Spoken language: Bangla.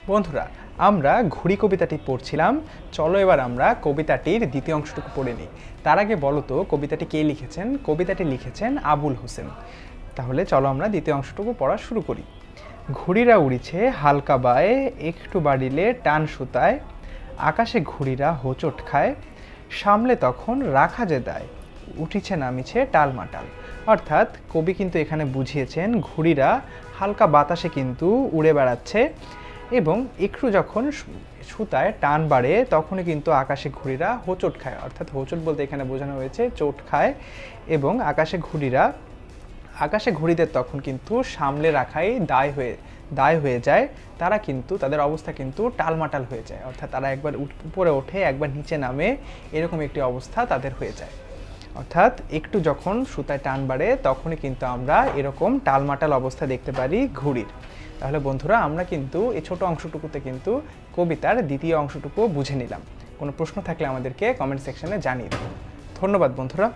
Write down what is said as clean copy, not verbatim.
বন্ধুরা, আমরা ঘুড়ি কবিতাটি পড়ছিলাম। চলো এবার আমরা কবিতাটির দ্বিতীয় অংশটুকু পড়ে নিই। তার আগে বলো তো কবিতাটি কে লিখেছেন? কবিতাটি লিখেছেন আবুল হোসেন। তাহলে চলো আমরা দ্বিতীয় অংশটুকু পড়া শুরু করি। ঘুড়িরা উড়িছে হালকা বায়ে, একটু বাড়িলে টান সুতায়, আকাশে ঘুড়িরা হোঁচট খায়, সামলে তখন রাখা যে দায়, উঠিছে নামিছে টালমাটাল। অর্থাৎ কবি কিন্তু এখানে বুঝিয়েছেন ঘুড়িরা হালকা বাতাসে কিন্তু উড়ে বেড়াচ্ছে এবং একটু যখন সুতায় টান বাড়ে তখনই কিন্তু আকাশে ঘুড়িরা হোঁচট খায়। অর্থাৎ হোঁচট বলতে এখানে বোঝানো হয়েছে চোট খায় এবং আকাশে ঘুড়িদের তখন কিন্তু সামলে রাখাই দায় হয়ে যায়। তারা কিন্তু তাদের অবস্থা কিন্তু টালমাটাল হয়ে যায়, অর্থাৎ তারা একবার উপরে ওঠে একবার নিচে নামে, এরকম একটি অবস্থা তাদের হয়ে যায়। অর্থাৎ একটু যখন সুতায় টান বাড়ে তখনই কিন্তু আমরা এরকম টালমাটাল অবস্থা দেখতে পারি ঘুড়ির। তাহলে বন্ধুরা, আমরা কিন্তু এই ছোট অংশটুকুতে কিন্তু কবিতার দ্বিতীয় অংশটুকু বুঝে নিলাম। কোনো প্রশ্ন থাকলে আমাদেরকে কমেন্ট সেকশনে জানিয়ে দেবো। ধন্যবাদ বন্ধুরা।